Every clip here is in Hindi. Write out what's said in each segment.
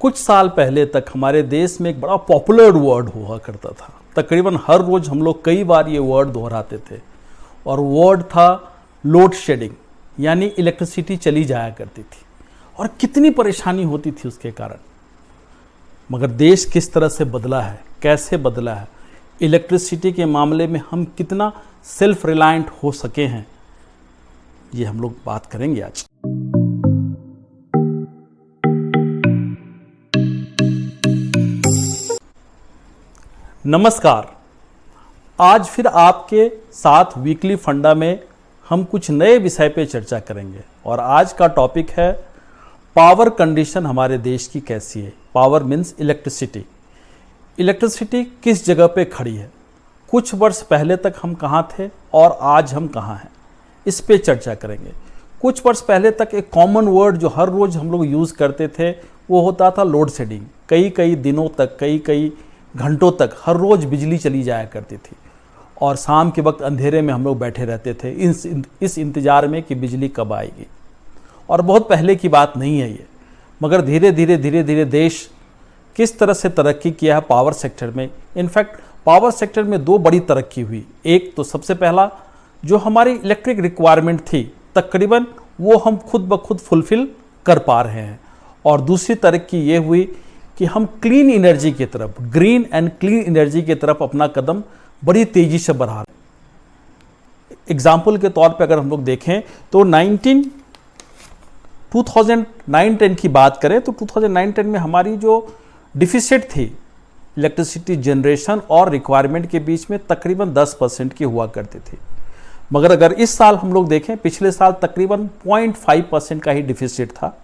कुछ साल पहले तक हमारे देश में एक बड़ा पॉपुलर वर्ड हुआ करता था। तकरीबन हर रोज हम लोग कई बार ये वर्ड दोहराते थे और वर्ड था लोड शेडिंग, यानी इलेक्ट्रिसिटी चली जाया करती थी और कितनी परेशानी होती थी उसके कारण। मगर देश किस तरह से बदला है, कैसे बदला है, इलेक्ट्रिसिटी के मामले में हम कितना सेल्फ रिलायंट हो सके हैं, ये हम लोग बात करेंगे आज। नमस्कार, आज फिर आपके साथ वीकली फंडा में हम कुछ नए विषय पे चर्चा करेंगे और आज का टॉपिक है पावर कंडीशन हमारे देश की कैसी है। Power means electricity. इलेक्ट्रिसिटी किस जगह पे खड़ी है, कुछ वर्ष पहले तक हम कहाँ थे और आज हम कहाँ हैं, इस पे चर्चा करेंगे। कुछ वर्ष पहले तक एक कॉमन वर्ड जो हर रोज़ हम लोग यूज़ करते थे वो होता था लोड शेडिंग। कई दिनों तक, कई घंटों तक हर रोज़ बिजली चली जाया करती थी और शाम के वक्त अंधेरे में हम लोग बैठे रहते थे इस इंतज़ार में कि बिजली कब आएगी। और बहुत पहले की बात नहीं है ये, मगर धीरे धीरे देश किस तरह से तरक्की किया है पावर सेक्टर में। इनफैक्ट पावर सेक्टर में दो बड़ी तरक्की हुई। एक तो सबसे पहला जो हमारी इलेक्ट्रिक रिक्वायरमेंट थी तकरीबन वो हम खुद ब खुद फुलफिल कर पा रहे हैं, और दूसरी तरक्की ये हुई कि हम क्लीन एनर्जी की तरफ, ग्रीन एंड क्लीन एनर्जी की तरफ अपना कदम बड़ी तेजी से बढ़ा रहे हैं। एग्जाम्पल के तौर पे अगर हम लोग देखें तो 2009-10 की बात करें तो 2009-10 में हमारी जो डिफिसिट थी इलेक्ट्रिसिटी जनरेशन और रिक्वायरमेंट के बीच में तकरीबन 10% की हुआ करती थी। मगर अगर इस साल हम लोग देखें, पिछले साल तकरीबन 0.5% का ही डिफिसिट था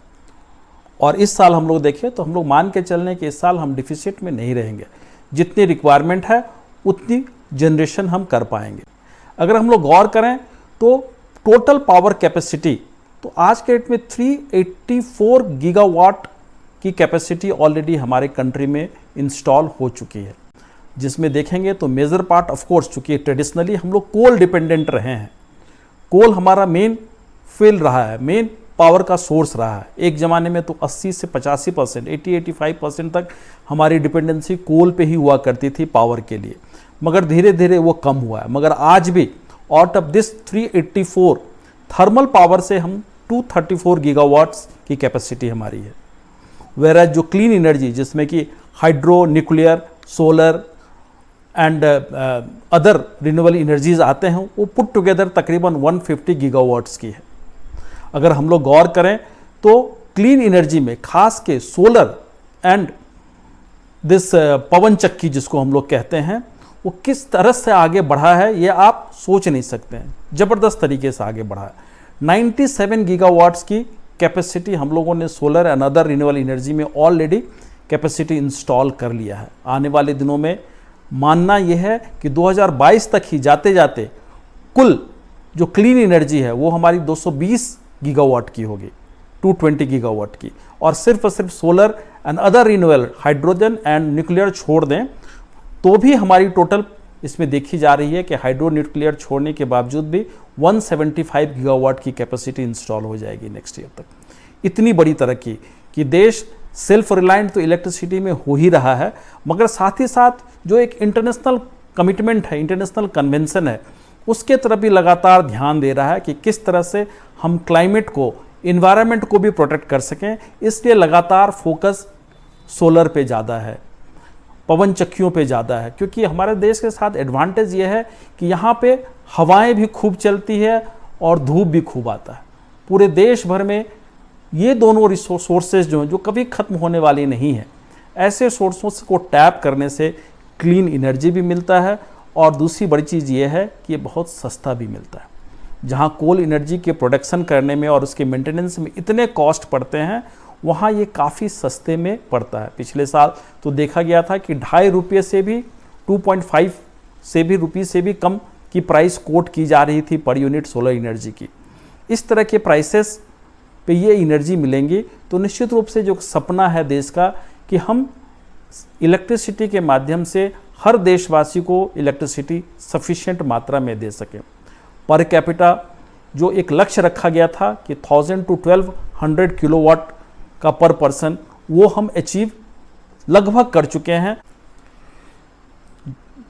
और इस साल हम लोग देखें तो हम लोग मान के चल रहे हैं कि इस साल हम डिफिसिट में नहीं रहेंगे। जितनी रिक्वायरमेंट है उतनी जनरेशन हम कर पाएंगे। अगर हम लोग गौर करें तो टोटल पावर कैपेसिटी तो आज के डेट में 384 गीगावाट की कैपेसिटी ऑलरेडी हमारे कंट्री में इंस्टॉल हो चुकी है, जिसमें देखेंगे तो मेजर पार्ट ऑफ कोर्स, चूँकि ट्रेडिशनली हम लोग कोल डिपेंडेंट रहे हैं, कोल हमारा मेन फ्यूल रहा है, मेन पावर का सोर्स रहा है। एक ज़माने में तो 80 से 85%, 80-85% तक हमारी डिपेंडेंसी कोल पे ही हुआ करती थी पावर के लिए, मगर धीरे धीरे वो कम हुआ है। मगर आज भी out of this 384 thermal power से हम 234 गीगावाट्स की कैपेसिटी हमारी है। वेराज जो क्लीन एनर्जी जिसमें कि hydro, nuclear, solar and other renewable energies आते हैं, वो पुट टुगेदर तकरीबन 150 गीगावाट्स की है। अगर हम लोग गौर करें तो क्लीन एनर्जी में खास के सोलर एंड दिस पवन चक्की जिसको हम लोग कहते हैं, वो किस तरह से आगे बढ़ा है ये आप सोच नहीं सकते हैं। ज़बरदस्त तरीके से आगे बढ़ा है। 97 गीगावाट्स की कैपेसिटी हम लोगों ने solar and other renewable energy में ऑलरेडी कैपेसिटी इंस्टॉल कर लिया है। आने वाले दिनों में मानना यह है कि 2022 तक ही जाते जाते कुल जो क्लीन एनर्जी है वो हमारी 220 गीगावाट की होगी, 220 गीगावाट की। और सिर्फ solar and other renewable, hydrogen and nuclear छोड़ दें तो भी हमारी टोटल इसमें देखी जा रही है कि हाइड्रो न्यूक्लियर छोड़ने के बावजूद भी 175 गीगावाट की कैपेसिटी इंस्टॉल हो जाएगी नेक्स्ट ईयर तक। इतनी बड़ी तरक्की कि देश सेल्फ रिलायंट तो इलेक्ट्रिसिटी में हो ही रहा है, मगर साथ ही साथ जो एक इंटरनेशनल कमिटमेंट है, इंटरनेशनल कन्वेंशन है, उसके तरफ भी लगातार ध्यान दे रहा है कि किस तरह से हम क्लाइमेट को, इन्वायरमेंट को भी प्रोटेक्ट कर सकें। इसलिए लगातार फोकस सोलर पे ज़्यादा है, पवन चक्कियों पे ज़्यादा है, क्योंकि हमारे देश के साथ एडवांटेज ये है कि यहाँ पे हवाएं भी खूब चलती है और धूप भी खूब आता है। पूरे देश भर में ये दोनों सोर्सेज जो हैं जो कभी ख़त्म होने वाली नहीं है, ऐसे सोर्सों को टैप करने से क्लीन एनर्जी भी मिलता है और दूसरी बड़ी चीज़ ये है कि ये बहुत सस्ता भी मिलता है। जहाँ कोल एनर्जी के प्रोडक्शन करने में और उसके मेंटेनेंस में इतने कॉस्ट पड़ते हैं, वहाँ ये काफ़ी सस्ते में पड़ता है। पिछले साल तो देखा गया था कि ₹2.5 से भी 2.5 से भी रुपीज़ से भी कम की प्राइस कोट की जा रही थी पर यूनिट सोलर एनर्जी की। इस तरह के प्राइसेस पे ये एनर्जी मिलेंगी तो निश्चित रूप से जो सपना है देश का कि हम इलेक्ट्रिसिटी के माध्यम से हर देशवासी को इलेक्ट्रिसिटी सफिशिएंट मात्रा में दे सकें। पर कैपिटा जो एक लक्ष्य रखा गया था कि 1000 to 1200 किलोवाट का पर पर्सन, वो हम अचीव लगभग कर चुके हैं।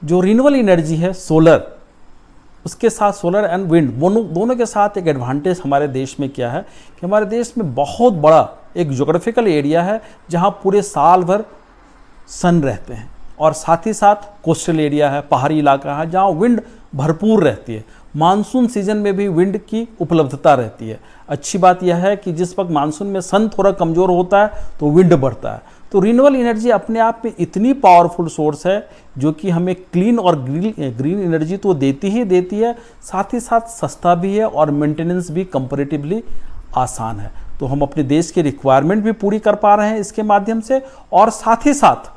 जो रिन्यूएबल एनर्जी है सोलर, उसके साथ सोलर एंड विंड दोनों के साथ एक एडवांटेज हमारे देश में क्या है कि हमारे देश में बहुत बड़ा एक ज्योग्राफिकल एरिया है जहां पूरे साल भर सन रहते हैं, और साथ ही साथ कोस्टल एरिया है, पहाड़ी इलाका है जहां विंड भरपूर रहती है। मानसून सीजन में भी विंड की उपलब्धता रहती है। अच्छी बात यह है कि जिस वक्त मानसून में सन थोड़ा कमज़ोर होता है तो विंड बढ़ता है। तो रिन्यूएबल एनर्जी अपने आप में इतनी पावरफुल सोर्स है जो कि हमें क्लीन और ग्रीन एनर्जी तो देती ही देती है, साथ ही साथ सस्ता भी है और मेंटेनेंस भी कंपैरेटिवली आसान है। तो हम अपने देश की रिक्वायरमेंट भी पूरी कर पा रहे हैं इसके माध्यम से, और साथ ही साथ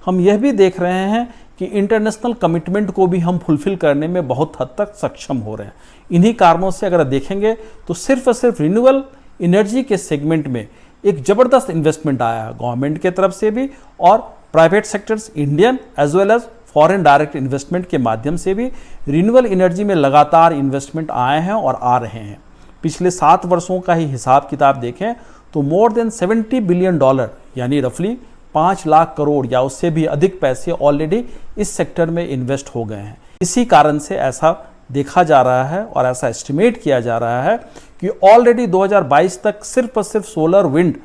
हम यह भी देख रहे हैं कि इंटरनेशनल कमिटमेंट को भी हम फुलफिल करने में बहुत हद तक सक्षम हो रहे हैं। इन्हीं कारणों से अगर देखेंगे तो सिर्फ और सिर्फ रिन्यूएबल एनर्जी के सेगमेंट में एक ज़बरदस्त इन्वेस्टमेंट आया है गवर्नमेंट के तरफ से भी, और private sectors Indian as well as foreign direct investment के माध्यम से भी रिन्यूएबल एनर्जी में लगातार इन्वेस्टमेंट आए हैं और आ रहे हैं। पिछले 7 वर्षों का ही हिसाब किताब देखें तो मोर देन $70 बिलियन यानी रफली 5 लाख करोड़ या उससे भी अधिक पैसे ऑलरेडी इस सेक्टर में इन्वेस्ट हो गए हैं। इसी कारण से ऐसा देखा जा रहा है और ऐसा एस्टिमेट किया जा रहा है कि ऑलरेडी 2022 तक सिर्फ और सिर्फ सोलर विंड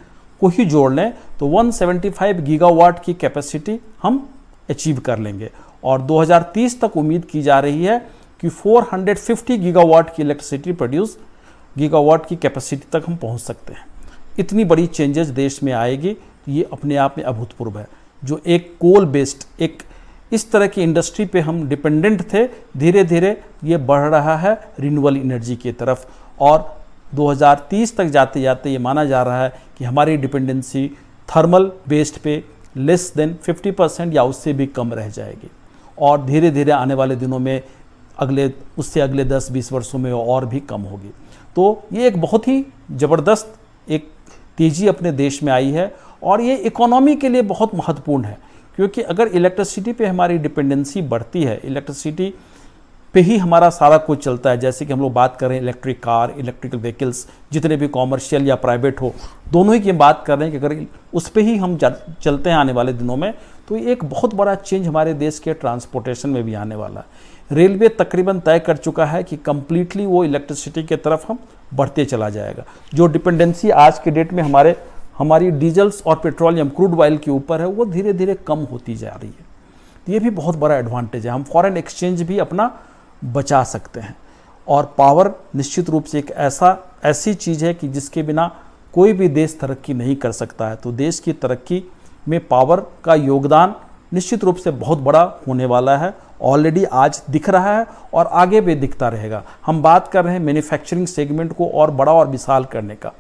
को ही जोड़ लें तो 175 गीगावाट की कैपेसिटी हम अचीव कर लेंगे, और 2030 तक उम्मीद की जा रही है कि 450 गीगावाट की इलेक्ट्रिसिटी प्रोड्यूस गीगावाट की कैपेसिटी तक हम पहुंच सकते हैं। इतनी बड़ी चेंजेस देश में आएगी, ये अपने आप में अभूतपूर्व है। जो एक कोल बेस्ड एक इस तरह की इंडस्ट्री पे हम डिपेंडेंट थे, धीरे धीरे ये बढ़ रहा है रिन्यूएबल एनर्जी की तरफ, और 2030 तक जाते जाते ये माना जा रहा है कि हमारी डिपेंडेंसी थर्मल बेस्ड पे लेस देन 50% या उससे भी कम रह जाएगी, और धीरे धीरे आने वाले दिनों में अगले 10-20 वर्षों में और भी कम होगी। तो ये एक बहुत ही ज़बरदस्त एक तेज़ी अपने देश में आई है, और ये इकोनॉमी के लिए बहुत महत्वपूर्ण है, क्योंकि अगर इलेक्ट्रिसिटी पे हमारी डिपेंडेंसी बढ़ती है, इलेक्ट्रिसिटी पे ही हमारा सारा कुछ चलता है। जैसे कि हम लोग बात कर रहे हैं इलेक्ट्रिक कार, इलेक्ट्रिकल व्हीकल्स, जितने भी कॉमर्शियल या प्राइवेट हो, दोनों ही की बात कर रहे हैं कि अगर उस पे ही हम चलते हैं आने वाले दिनों में, तो ये एक बहुत बड़ा चेंज हमारे देश के ट्रांसपोर्टेशन में भी आने वाला है। रेलवे तकरीबन तय कर चुका है कि कंप्लीटली वो इलेक्ट्रिसिटी की तरफ हम बढ़ते चला जाएगा। जो डिपेंडेंसी आज के डेट में हमारी डीजल्स और पेट्रोलियम क्रूड ऑयल के ऊपर है, वो धीरे धीरे कम होती जा रही है। ये भी बहुत बड़ा एडवांटेज है। हम फॉरेन एक्सचेंज भी अपना बचा सकते हैं, और पावर निश्चित रूप से एक ऐसी चीज़ है कि जिसके बिना कोई भी देश तरक्की नहीं कर सकता है। तो देश की तरक्की में पावर का योगदान निश्चित रूप से बहुत बड़ा होने वाला है। ऑलरेडी आज दिख रहा है और आगे भी दिखता रहेगा। हम बात कर रहे हैं मैन्युफैक्चरिंग सेगमेंट को और बड़ा और विशाल करने का।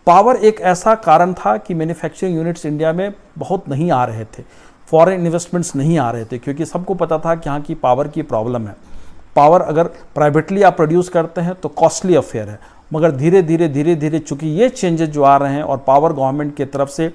पावर एक ऐसा कारण था कि मैन्युफैक्चरिंग यूनिट्स इंडिया में बहुत नहीं आ रहे थे, फॉरेन इन्वेस्टमेंट्स नहीं आ रहे थे, क्योंकि सबको पता था कि यहाँ की पावर की प्रॉब्लम है। पावर अगर प्राइवेटली आप प्रोड्यूस करते हैं तो कॉस्टली अफेयर है, मगर धीरे धीरे चूँकि ये चेंजेस जो आ रहे हैं और पावर गवर्नमेंट की तरफ से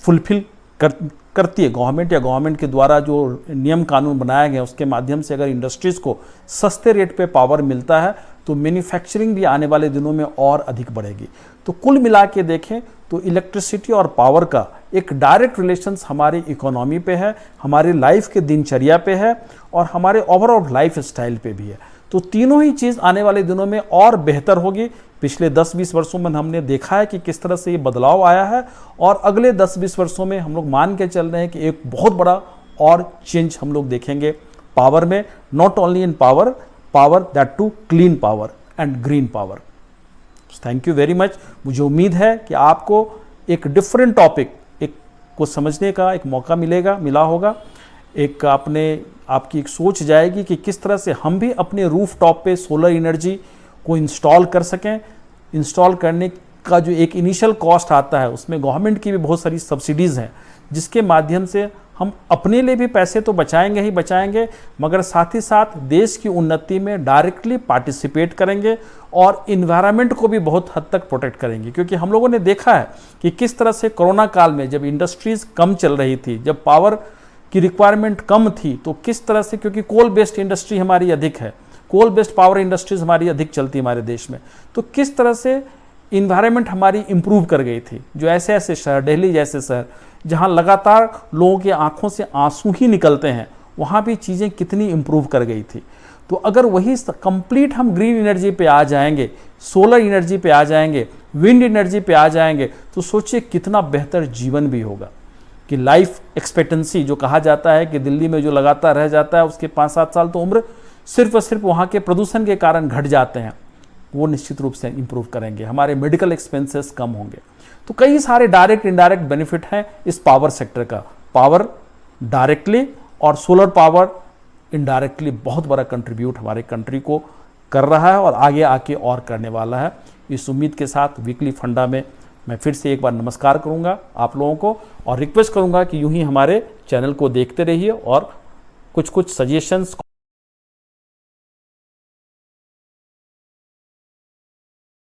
फुलफिल करती है, गवर्नमेंट के द्वारा जो नियम कानून बनाया गया उसके माध्यम से अगर इंडस्ट्रीज़ को सस्ते रेट पे पावर मिलता है तो मैन्युफैक्चरिंग भी आने वाले दिनों में और अधिक बढ़ेगी। तो कुल मिला के देखें तो इलेक्ट्रिसिटी और पावर का एक डायरेक्ट रिलेशंस हमारी इकोनॉमी पे है, हमारी लाइफ के दिनचर्या पे है, और हमारे ओवरऑल लाइफ स्टाइल पे भी है। तो तीनों ही चीज़ आने वाले दिनों में और बेहतर होगी। पिछले 10-20 वर्षों में हमने देखा है कि किस तरह से ये बदलाव आया है, और अगले 10-20 वर्षों में हम लोग मान के चल रहे हैं कि एक बहुत बड़ा और चेंज हम लोग देखेंगे पावर में, not only in power that to clean power and green power. Thank you very much. मुझे उम्मीद है कि आपको एक डिफरेंट टॉपिक को समझने का एक मौका मिला होगा। आपकी एक सोच जाएगी कि किस तरह से हम भी अपने रूफ टॉप पे सोलर एनर्जी को इंस्टॉल कर सकें। इंस्टॉल करने का जो एक इनिशियल कॉस्ट आता है उसमें गवर्नमेंट की भी बहुत सारी सब्सिडीज़ हैं, जिसके माध्यम से हम अपने लिए भी पैसे तो बचाएंगे ही बचाएंगे, मगर साथ ही साथ देश की उन्नति में डायरेक्टली पार्टिसिपेट करेंगे और इन्वायरमेंट को भी बहुत हद तक प्रोटेक्ट करेंगे। क्योंकि हम लोगों ने देखा है कि किस तरह से कोरोना काल में जब इंडस्ट्रीज़ कम चल रही थी, जब पावर की रिक्वायरमेंट कम थी, तो किस तरह से, क्योंकि कोल बेस्ड इंडस्ट्री हमारी अधिक है, कोल बेस्ड पावर इंडस्ट्रीज हमारी अधिक चलती है हमारे देश में, तो किस तरह से इन्वायरमेंट हमारी इम्प्रूव कर गई थी। जो ऐसे ऐसे शहर, दिल्ली जैसे शहर जहाँ लगातार लोगों की आंखों से आंसू ही निकलते हैं, वहाँ भी चीज़ें कितनी इम्प्रूव कर गई थी। तो अगर वही कंप्लीट हम ग्रीन एनर्जी पे आ जाएंगे, सोलर एनर्जी पे आ जाएंगे, विंड एनर्जी पे आ जाएंगे, तो सोचिए कितना बेहतर जीवन भी होगा। कि लाइफ एक्सपेक्टेंसी जो कहा जाता है कि दिल्ली में जो लगातार रह जाता है उसके 5-7 साल तो उम्र सिर्फ और सिर्फ वहाँ के प्रदूषण के कारण घट जाते हैं, वो निश्चित रूप से इंप्रूव करेंगे। हमारे मेडिकल एक्सपेंसेस कम होंगे। तो कई सारे डायरेक्ट इनडायरेक्ट बेनिफिट हैं इस पावर सेक्टर का। पावर डायरेक्टली और सोलर पावर इनडायरेक्टली बहुत बड़ा कंट्रीब्यूट हमारे कंट्री को कर रहा है और आगे आके और करने वाला है। इस उम्मीद के साथ वीकली फंडा में मैं फिर से एक बार नमस्कार करूंगा आप लोगों को और रिक्वेस्ट करूंगा कि यूं ही हमारे चैनल को देखते रहिए और कुछ सजेशंस